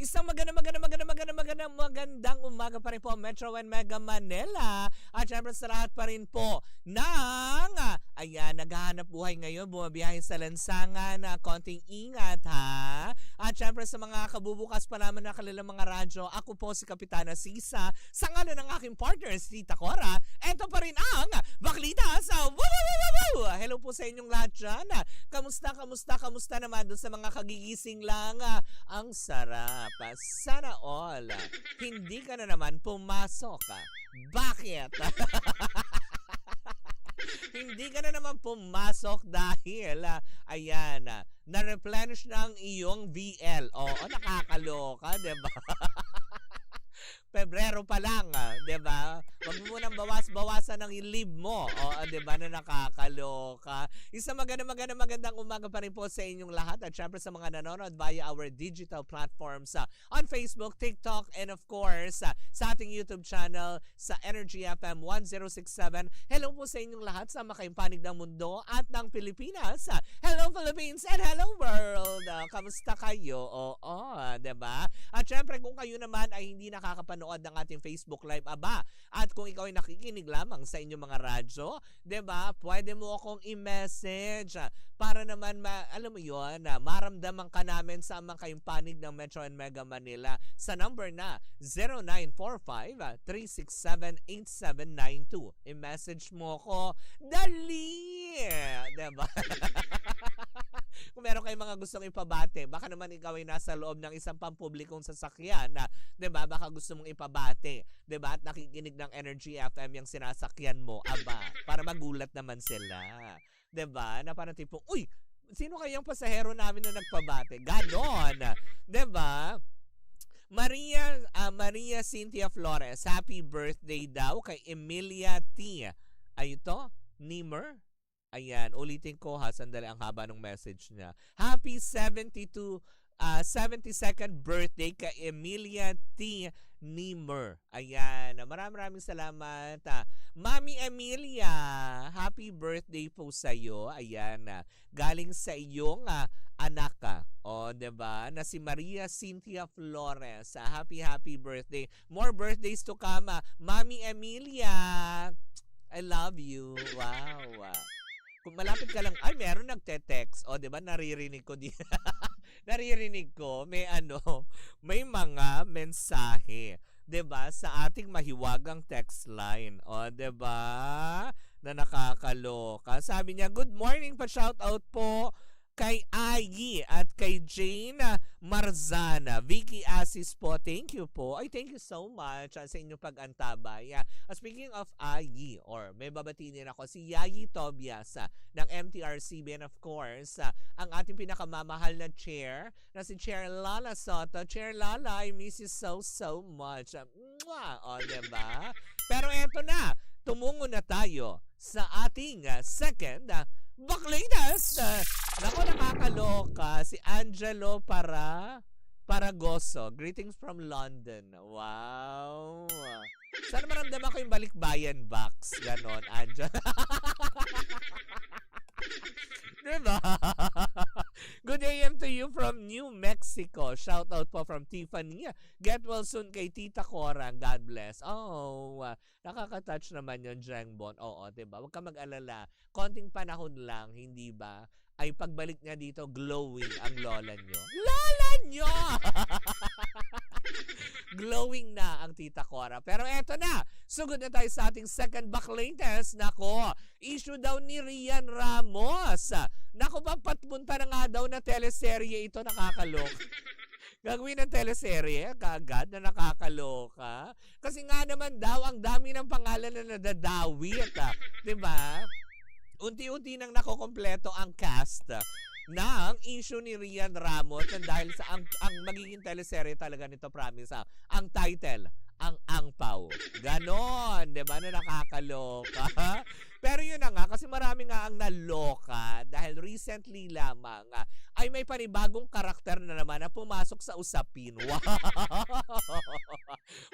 Isang magandang umaga pa rin po Metro and Mega Manila. At syempre sa lahat pa rin po ng naghahanap buhay ngayon, bumabiyahe sa lansangan, konting ingat ha. At syempre sa mga kabubukas pa naman na kanilang mga radyo, ako po si Kapitana Sisa, sa ngalan ng aking partner si Tita Cora. Ito pa rin ang Baklita sa Hello po sa inyong lahat dyan. Kamusta naman doon sa mga kagigising lang? Ang sarap. Sana all. Hindi ka na naman pumasok. Bakit? Hindi ka na naman pumasok dahil na-replenish na ang iyong VL. Oo, nakakaloka, diba? Pebrero pa lang, 'di ba? Wag mo munang bawasan ng leave mo. O, 'di ba, na nakakaloka. Isang magandang umaga pa rin po sa inyong lahat at syempre sa mga nanonood via our digital platforms on Facebook, TikTok, and of course sa ating YouTube channel sa Energy FM 1067. Hello po sa inyong lahat sa makayong panig ng mundo at ng Pilipinas. Hello Philippines and hello world. Kamusta kayo? Oo, 'di ba? At syempre kung kayo naman ay hindi nakakapanood ng ating Facebook Live, at kung ikaw ay nakikinig lamang sa inyong mga radyo, 'di ba? Pwede mo akong i-message para naman alam mo 'yon, maramdaman ka namin sa kayong panig ng Metro and Mega Manila sa number na 0945-367-8792. I-message mo ko, dali! 'Di ba? Kung meron kayong mga gustong ipabate, baka naman ikaw ay nasa loob ng isang pampublikong sasakyan, 'di ba? Baka gusto mong ipabate, 'di ba? At nakikinig ng Energy FM yung sinasakyan mo, para magulat naman sila. 'Di ba? Na parang tipo, uy, sino kayang pasahero namin na nagpabate? Ganon. 'Di ba? Maria Cynthia Flores, happy birthday daw kay Emilia T. Ay ito, Nimer. Ayan, ulitin ko ha, sandali, ang haba ng message niya. Happy 72nd birthday kay Emilia T. Nimer. Ayan, maraming salamat. Mami Emilia, happy birthday po sa iyo. Ayan, galing sa iyong anak ka. O, 'di ba? Na si Maria Cynthia Flores. Happy birthday. More birthdays to come. Mami Emilia, I love you. Wow. Kung malapit ka lang, meron nagte-text. O, 'di ba? Naririnig ko naririnig ko may mga mensahe, 'di ba? Sa ating mahiwagang text line. O, 'di ba? Na nakakaloka. Sabi niya, "Good morning, pa-shoutout po kay Ayi at kay Jane Marzana. Vicky Asis po, thank you po." Ay, thank you so much sa inyong pag-antabay. Speaking of Ayi, or may babatiin ako, si Yayi Tobias ng MTRCB, and of course, ang ating pinakamamahal na chair, na si Chair Lala Soto. Chair Lala, I miss you so much. Mwah! O, diba? Pero eto na, tumungo na tayo sa ating second Baklaitas! Naku, nakakaloka. Si Angelo Paragoso. Greetings from London. Wow! Sana maramdaman ko yung balikbayan box. Ganon, Angelo. Diba? Good AM to you from New Mexico. Shout out po from Tiffany. Get well soon kay Tita Cora. God bless. Oh, nakaka-touch naman yun, Jengbon. Oo, diba? Huwag ka mag-alala. Konting panahon lang, hindi ba? Ay pagbalik niya dito, glowing ang lola nyo. Lola nyo! Glowing na ang Tita Cora. Pero eto na, sugod na tayo sa ating second baklaites. Nako, issue daw ni Rian Ramos. Nako, papatpunta na nga daw na teleserye ito, nakakaloka. Gagawin ng teleserye kaagad na nakakaloka. Kasi nga naman daw, ang dami ng pangalan na nadadawit. Diba? Unti-unti nang nakokompleto ang cast ng issue ni Rian Ramos, dahil sa ang magiging teleserye talaga nito, promise, ang title, ang Angpaw. Ganon, di ba, na nakakaloka? Pero yun na nga, kasi marami nga ang naloka dahil recently lamang ay may panibagong karakter na naman na pumasok sa usapin. Wow!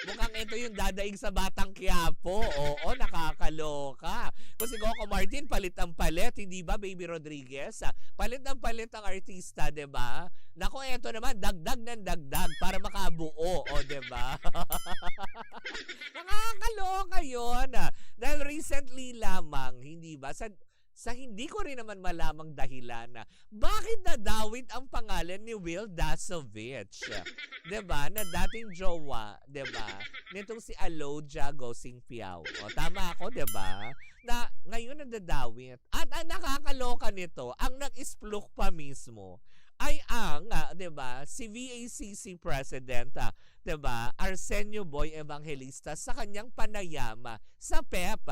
Mukhang ito yung dadaig sa Batang Quiapo. Oo, nakakaloka. Kasi Coco Martin, palit ang palit, hindi ba, Baby Rodriguez? Palit ang palit ang artista, di ba? Nako, eto naman, dagdag ng dagdag para makabuo, o, 'di ba? Nakakaloka 'yon. Dahil recently lamang, hindi ba, sa hindi ko rin naman malamang dahilan na bakit nadawit ang pangalan ni Will Dasovich, 'di ba? Na dating jowa, 'di ba? Nitong si Alodia Gosing Piao. O, tama ako, 'di ba? Na ngayon nadadawit. At ang nakakaloka nito, ang nag-isplok pa mismo ay ang, 'di ba, si VACC President, 'di ba, Arsenio Boy Evangelista sa kanyang panayam sa PEP.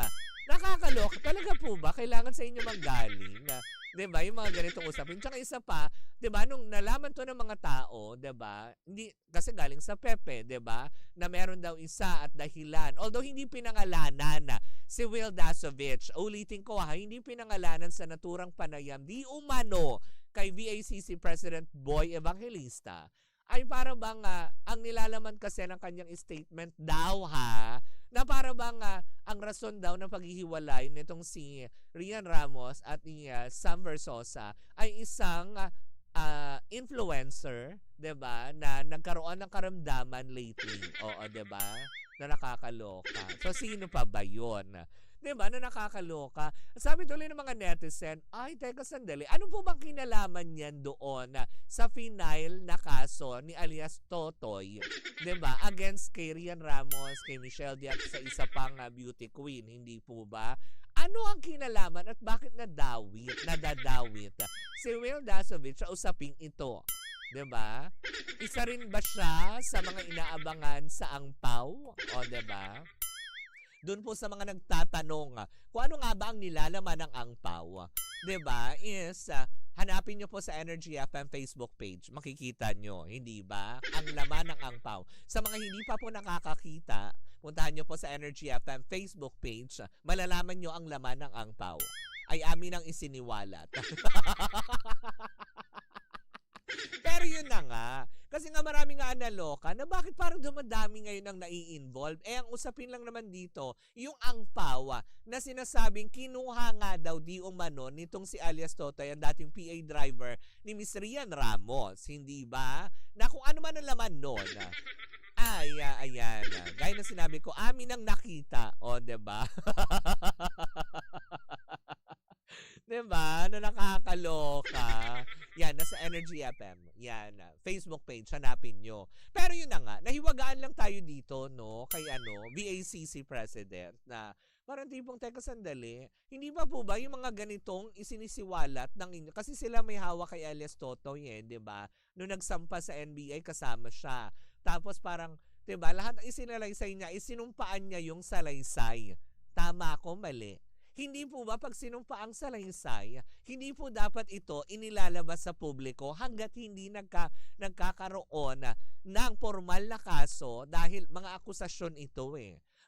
Nakakaloka. Talaga po ba kailangan sa inyo manggaling? 'Di ba, yung mga ganitong usapin. Tsaka isa pa, 'di ba, nung nalaman to ng mga tao, 'di ba, hindi kasi galing sa PEP, 'di ba, na meron daw isa at dahilan. Although hindi pinangalanan si Will Dasovich. Ulitin ko hindi pinangalanan sa naturang panayam di umano kay VACC President Boy Evangelista, ay para bang ang nilalaman kasi ng kanyang statement daw na para bang ang rason daw ng paghihiwalay nitong si Rian Ramos at ni Sam Versosa ay isang influencer, 'di ba, na nagkaroon ng karamdaman lately. Oo, 'di ba? Na nakakaloka. So sino pa ba 'yon? 'Di ba, na nakakaloka. Sabi tuloy ng mga netizen, ay teka sandali, ano po bang kinalaman niyan doon sa final na kaso ni alias Totoy, 'di ba, against kay Rian Ramos, kay Michelle Diaz sa isa pang beauty queen, hindi po ba? Ano ang kinalaman at bakit nadadawit si Will Dasovich sa usaping ito? 'Di ba? Isa rin ba siya sa mga inaabangan sa angpaw? O, 'di ba? Doon po sa mga nagtatanong kung ano nga ba ang nilalaman ng angpaw, 'di ba? Is hanapin niyo po sa Energy FM Facebook page. Makikita niyo, hindi ba? Ang laman ng angpaw. Sa mga hindi pa po nakakakita, puntahan niyo po sa Energy FM Facebook page. Malalaman niyo ang laman ng angpaw. Ay amin ang isiniwalat. Pero yun na nga. Kasi nga marami nga naloka na bakit parang dumadami ngayon ang nai-involve. Ang usapin lang naman dito, yung angpaw na sinasabing kinuha nga daw di umano nitong si alias Totoy, ang dating PA driver ni Miss Rian Ramos. Hindi ba? Na kung ano man ang laman nun. Ayan. Gaya na sinabi ko, amin ang nakita. O, 'di ba? 'Di ba? Na nakakaloka. Yan, nasa Energy FM. Yan, Facebook page, hanapin nyo. Pero yun na nga, nahiwagaan lang tayo dito, no, kay VACC President, na parang tipong, teka sandali, hindi ba po ba yung mga ganitong isinisiwalat ng inyo? Kasi sila may hawak kay alias Totoy, di ba? Noong nagsampa sa NBA, kasama siya. Tapos parang, di ba, lahat ng isinalaysay niya, isinumpaan niya yung salaysay. Tama ako, mali. Hindi po ba pag sinumpa ang salaysay, hindi po dapat ito inilalabas sa publiko hanggat hindi nagkakaroon ng formal na kaso dahil mga akusasyon ito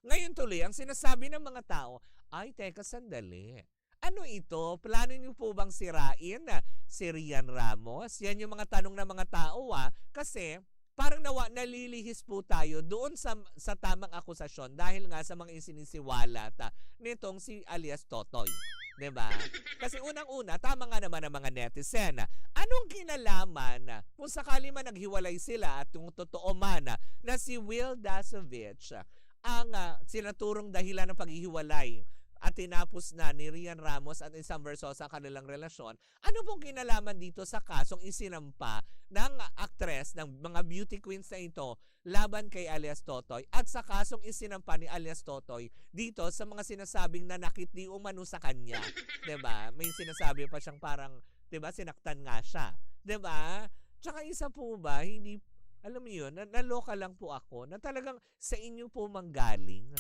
Ngayon tuloy, ang sinasabi ng mga tao, ay teka sandali. Ano ito? Plano niyo po bang sirain si Rian Ramos? Yan yung mga tanong ng mga tao kasi parang nalilihis po tayo doon sa tamang akusasyon dahil nga sa mga isinisiwalat nitong si alias Totoy. 'Di ba? Kasi unang-una, tama nga naman ang mga netizen. Anong kinalaman kung sakali man naghiwalay sila at kung totoo man na si Will Dasovich ang sinaturong dahilan ng paghihiwalay at tinapos na ni Rian Ramos at Sam Versosa ang kanilang relasyon, ano pong kinalaman dito sa kasong isinampa ng actress, ng mga beauty queens na ito laban kay alias Totoy at sa kasong isinampa ni alias Totoy dito sa mga sinasabing nanakit di umano sa kanya? 'Di ba? May sinasabi pa siyang parang, 'di ba, sinaktan nga siya. 'Di ba? Tsaka isa po ba, hindi, alam mo yun, naloka lang po ako na talagang sa inyo po manggaling.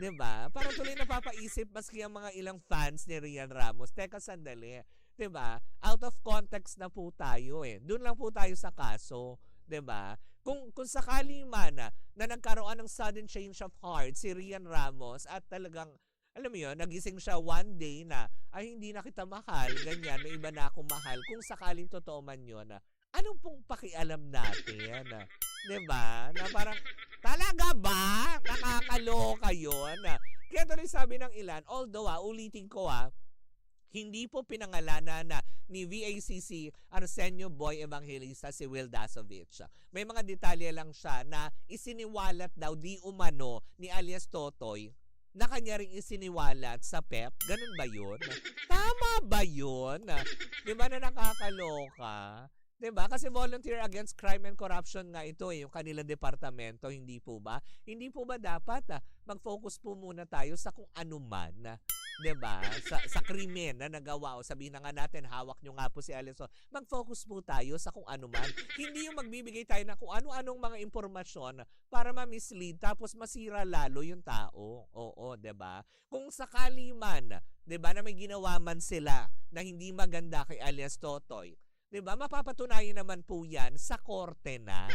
'Di ba? Parang tuloy napapaisip maski ang mga ilang fans ni Rian Ramos. Teka sandali, 'di ba? Out of context na po tayo Doon lang po tayo sa kaso, 'di ba? Kung sakali man na nagkaroon ng sudden change of heart si Rian Ramos at talagang, alam mo yun, nagising siya one day na ay hindi na kita mahal, ganyan, may iba na akong mahal. Kung sakaling totoo man yun, anong pong pakialam natin? 'Di ba? Na parang, talaga ba? Nakakaloka yun. Kaya tuloy sabi ng ilan, although ulitin ko Hindi po pinangalanan na ni VACC Arsenio Boy Evangelista si Will Dasovich. May mga detalye lang siya na isiniwalat daw di umano ni alias Totoy na kanya rin isiniwalat sa PEP. Ganun ba yun? Tama ba yun? Di ba na nakakaloka? Diba? Kasi Volunteer Against Crime and Corruption nga ito yung kanilang departamento, hindi po ba? Hindi po ba dapat mag-focus po muna tayo sa kung ano man, 'di ba? Sa krimen na nagawa o sabihin na nga natin hawak nyo nga po si Alison. Mag-focus po tayo sa kung ano man. Hindi yung magbibigay tayo na kung ano-anong mga impormasyon para ma-mislead tapos masira lalo yung tao. Oo, 'di ba? Kung sakali man, 'di ba, na may ginawa man sila na hindi maganda kay alias Totoy, 'di ba? Mapapatunayan naman po 'yan sa korte na.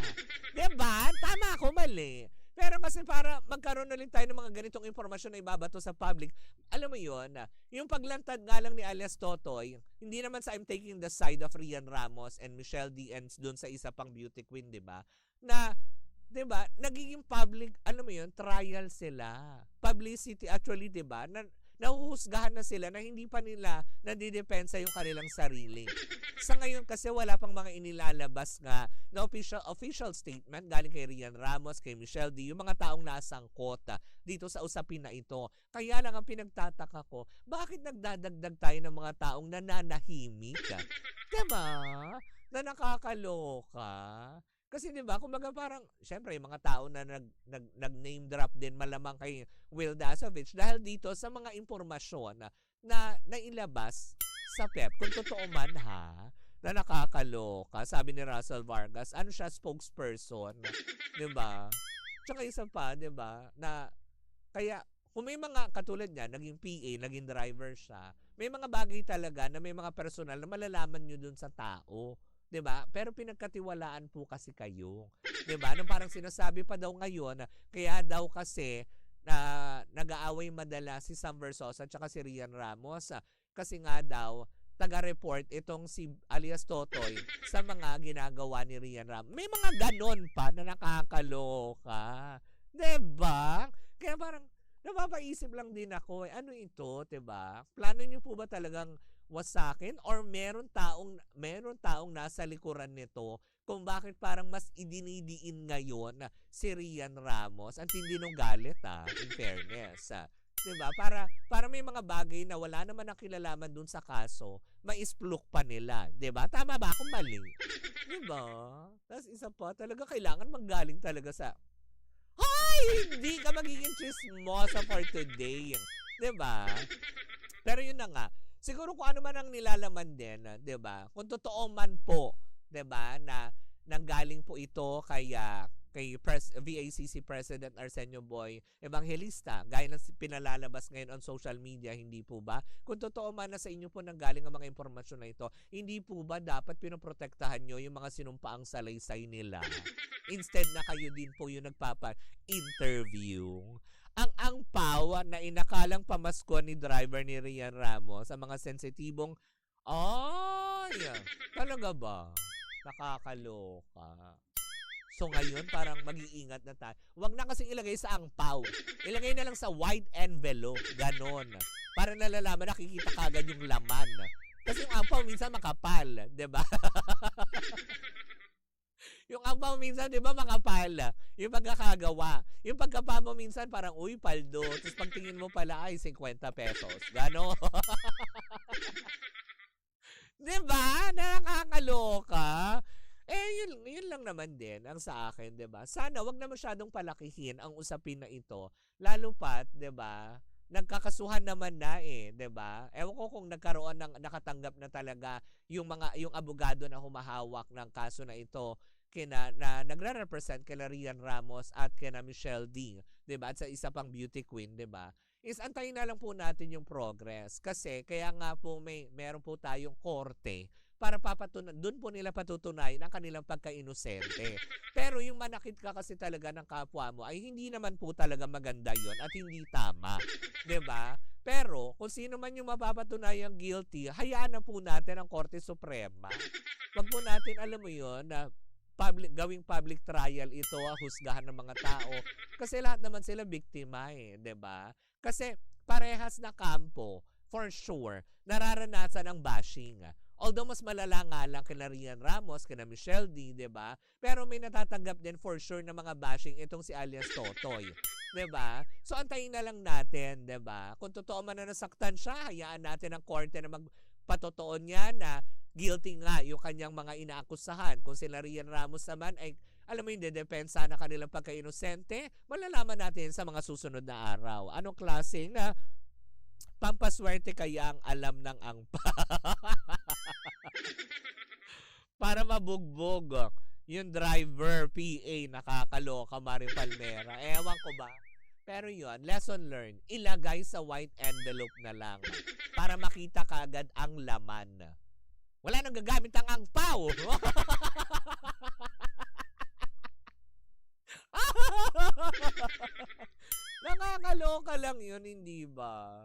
'Di ba? Tama ako, mali. Pero kasi para magkaroon ulit tayo ng mga ganitong impormasyon na ibabato sa public, alam mo 'yon, yung paglantad nga lang ni alias Totoy, hindi naman sa I'm taking the side of Rian Ramos and Michelle D. and doon sa isa pang beauty queen, 'di ba? Na 'di ba? Nagiging public, alam mo 'yon, trial sila. Publicity actually, 'di ba? Nahuhusgahan na sila na hindi pa nila nadidepensa yung kanilang sarili. Sa ngayon kasi wala pang mga inilalabas nga na official statement galing kay Rian Ramos, kay Michelle D, yung mga taong nasangkot dito sa usapin na ito. Kaya lang ang pinagtataka ko, bakit nagdadagdag tayo ng mga taong nananahimik? Diba? Na nakakaloka. Kasi 'di ba, kumbaga parang syempre yung mga tao na nag-name drop din malamang kay Will Dasovich dahil dito sa mga impormasyon na nailabas sa PEP. Kung totoo man na nakakaloka. Sabi ni Russell Vargas, ano siya, spokesperson, 'di ba? Tsaka isa pa, 'di ba, na kaya kung may mga katulad niya, naging PA, naging driver siya, may mga bagay talaga na may mga personal na malalaman nyo dun sa tao. 'Di ba? Pero pinagkatiwalaan po kasi kayo. 'Di ba? Nung parang sinasabi pa daw ngayon, kaya daw kasi na nag-aaway madalas si Sam Versosa at saka si Rian Ramos kasi nga daw taga-report itong si alias Totoy sa mga ginagawa ni Rian Ramos. May mga ganon pa na nakakaloka. 'Di ba? Kaya parang napapaisip lang din ako, ano ito, 'di ba? Plano niyo po ba talagang wasakin or meron taong nasa likuran nito kung bakit parang mas idinidiin ngayon si Rian Ramos? Ang tindi nung galit in fairness. 'Di ba? Para may mga bagay na wala naman ang kinalaman dun sa kaso, maisplok pa nila, 'di ba? Tama ba akong mali? 'Di ba? Tapos isa pa, talaga kailangan manggaling talaga sa hindi ka magiging chismosa for today. 'Di ba? Pero yun na nga. Siguro kung ano man ang nilalaman din, 'di ba? Kung totoo man po, 'di ba, na nanggaling po ito kay VACC President Arsenio Boy Evangelista, gaya ng pinalalabas ngayon on social media, hindi po ba? Kung totoo man na sa inyo po nanggaling ang mga impormasyon na ito, hindi po ba dapat pinoprotektahan nyo yung mga sinumpaang salaysay nila? Instead na kayo din po yung nagpapa-interview. Ang angpaw na inakalang pamasko ni driver ni Rian Ramos sa mga sensitibong, talaga ba? Nakakaloka. So ngayon, parang mag-iingat na tayo. Huwag na kasing ilagay sa angpaw. Ilagay na lang sa white envelope. Ganon. Para nalalaman, nakikita kagad yung laman. Kasi yung angpaw minsan makapal. 'Di ba? Yung angpaw minsan, 'di ba, makapal. Yung pagkakagawa. Yung pagkapa mo minsan parang, uy, paldo. Tapos pagtingin mo pala, ay, 50 pesos. Ganon. 'Di ba? Nakakaloka. Yun lang naman din ang sa akin, 'di ba? Sana wag na masyadong palakihin ang usapin na ito. Lalo pat, 'di ba? Nagkakasuhan naman na 'di ba? Ewan ko kung nagkaroon ng nakatanggap na talaga yung abogado na humahawak ng kaso na ito na nagre-represent kay Rian Ramos at kina Michelle D, 'di ba? At sa isa pang beauty queen, 'di ba? Is antayin na lang po natin yung progress kasi kaya nga po meron po tayong korte para doon po nila patutunayan ang kanilang pagka-inosente. Pero yung manakit ka kasi talaga ng kapwa mo ay hindi naman po talaga maganda yon at hindi tama. 'Di ba? Pero kung sino man yung mapapatunayang guilty, hayaan na po natin ang Korte Suprema. Wag po natin, alam mo yon, na gawing public trial ito, husgahan ng mga tao. Kasi lahat naman sila biktima 'di ba? Kasi parehas na kampo. for sure, nararanasan ang bashing. Although mas malala nga lang kina Rian Ramos, kina Michelle D, 'di ba? Pero may natatanggap din for sure ng mga bashing itong si alias Totoy, 'di ba? So antayin na lang natin, 'di ba? Kung totoo man na nasaktan siya, hayaan natin ang korte na magpatotoo niya na guilty nga yung kanyang mga inaakusahan. Kung sila Rian Ramos naman ay alam mo yung dedepensa na kanilang pagka-inosente, malalaman natin sa mga susunod na araw. Anong klaseng pampaswerte kaya ang alam ng angpa? Para mabugbog yung driver, PA, nakakaloka, Maring Palmera. Ewan ko ba? Pero yun, lesson learned. Ilagay sa white envelope na lang para makita kagad ang laman. Wala nang gagamit ang angpaw. Nakakaloka lang yun, hindi ba?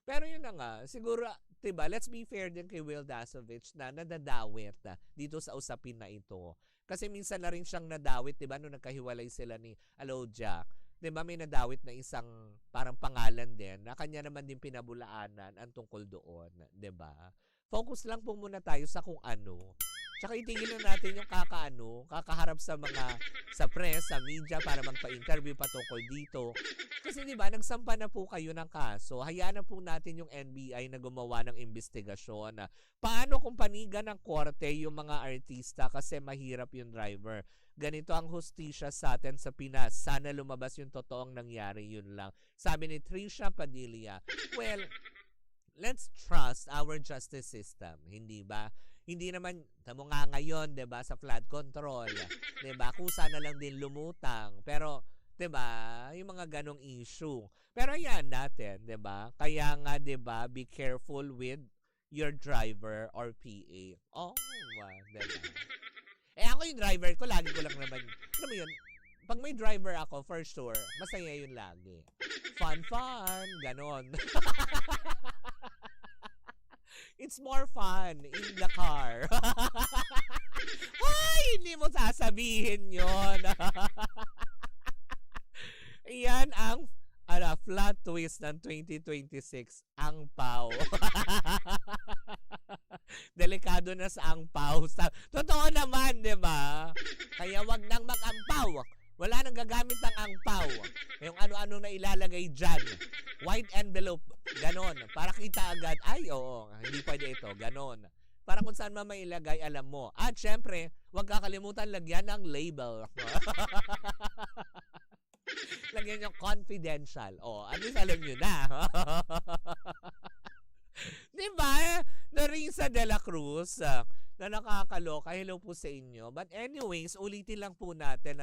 Pero yun na nga, siguro, diba, let's be fair din kay Will Dasovich na nadadawit dito sa usapin na ito. Kasi minsan na rin siyang nadawit, diba, nung nagkahiwalay sila ni Hello Jack. Diba, may nadawit na isang parang pangalan din na kanya naman din pinabulaanan ang tungkol doon, diba? Focus lang po muna tayo sa kung ano. Tsaka itigil na natin yung kakaharap sa press, sa media para magpa-interview patungkol dito. Kasi di ba nagsampa na po kayo ng kaso, hayaan na po natin yung NBI na gumawa ng investigasyon. Paano kung panigan ng korte yung mga artista kasi mahirap yung driver? Ganito ang hustisya sa atin sa Pinas. Sana lumabas yung totoong nangyari, yun lang. Sabi ni Trisha Padilla, well, let's trust our justice system, hindi ba? Hindi naman, tamo nga ngayon, 'di ba, sa flood control, 'di ba? Kusa na lang din lumutang. Pero 'di ba, yung mga ganong issue. Pero yan natin, 'di ba? Kaya nga 'di ba, be careful with your driver or PA. Oh, 'di ba? Ako yung driver ko, lagi ko lang naman. Alam mo yun, pag may driver ako, for sure, masaya yun lagi. Fun, ganon. It's more fun in the car. Ay, hindi mo sasabihin yon. Yan ang flat twist ng 2026. Ang pau. Delikado na sa ang pau. Totoo naman, di ba? Kaya wag nang mag-ampaw. Wala nang gagamit ng angpaw. Yung ano-ano na ilalagay dyan. White envelope. Ganon. Para kita agad. Ay, oo. Hindi pwede ito. Ganon. Para kung saan man mailagay, alam mo. At syempre, huwag kakalimutan lagyan ng label. Lagyan yung confidential. O, at least alam nyo na. Diba? Narisa de la Cruz na nakakaloka. Hello po sa inyo. But anyways, ulitin lang po natin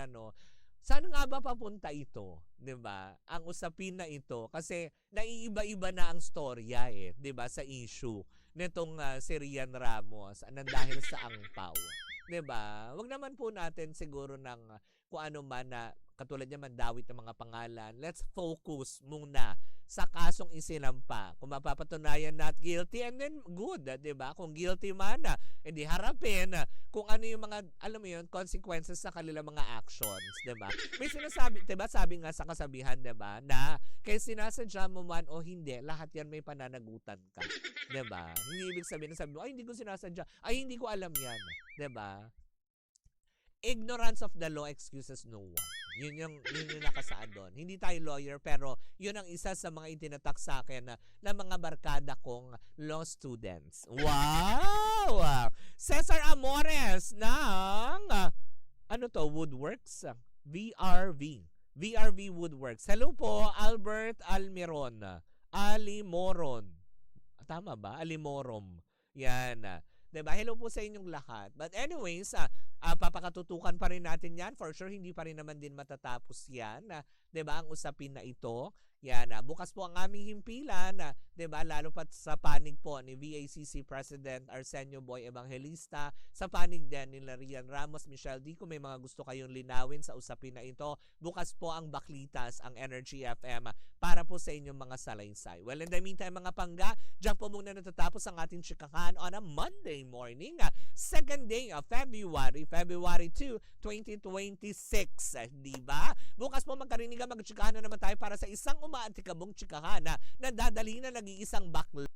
saan nga ba papunta ito? 'Di ba? Ang usapin na ito kasi naiiba-iba na ang storya 'di ba, sa issue nitong si Rian Ramos nang dahil sa angpaw. 'Di ba? Wag naman po natin siguro ng kung ano man na katulad niya mandawit ng mga pangalan. Let's focus muna sa kasong isinampa. Kung mapapatunayan not guilty, and then good, di ba? Kung guilty man, hindi harapin kung ano yung mga, alam mo yun, consequences sa kanilang mga actions, di ba? May sinasabi, di ba, sabi nga sa kasabihan, di ba, na kaya sinasadya mo man o hindi, lahat yan may pananagutan ka. Di ba? Hindi ibig sabihin na sabi mo, ay, hindi ko sinasadya, ay, hindi ko alam yan. Di ba? Ignorance of the law excuses no one. Yun yung nakasaad doon. Hindi tayo lawyer, pero yun ang isa sa mga itinatak sa akin na mga barkada kong law students. Wow! Cesar Amores ng Woodworks? VRV Woodworks. Hello po, Albert Almiron. Alimoron. Tama ba? Alimorom. Yan. Diba? Hello po sa inyong lahat. But anyways, papakatutukan pa rin natin yan. For sure, hindi pa rin naman din matatapos yan. Diba? Ang usapin na ito. Yan. Bukas po ang aming himpilan. Diba? Lalo pat sa panig po ni VACC President Arsenio Boy Evangelista. Sa panig din ni Rian Ramos, Michelle D. Kung may mga gusto kayong linawin sa usapin na ito, bukas po ang Baklitas, ang Energy FM, para po sa inyong mga salaysay. Well, in the meantime, mga pangga, dyan po muna natatapos ang ating chikahan on a Monday morning, second day of February 2, 2026. Diba? Bukas po magkarinigan, magchikahan na naman tayo para sa isang umaatikabong chikahan na dadali na nag-iisang bakla.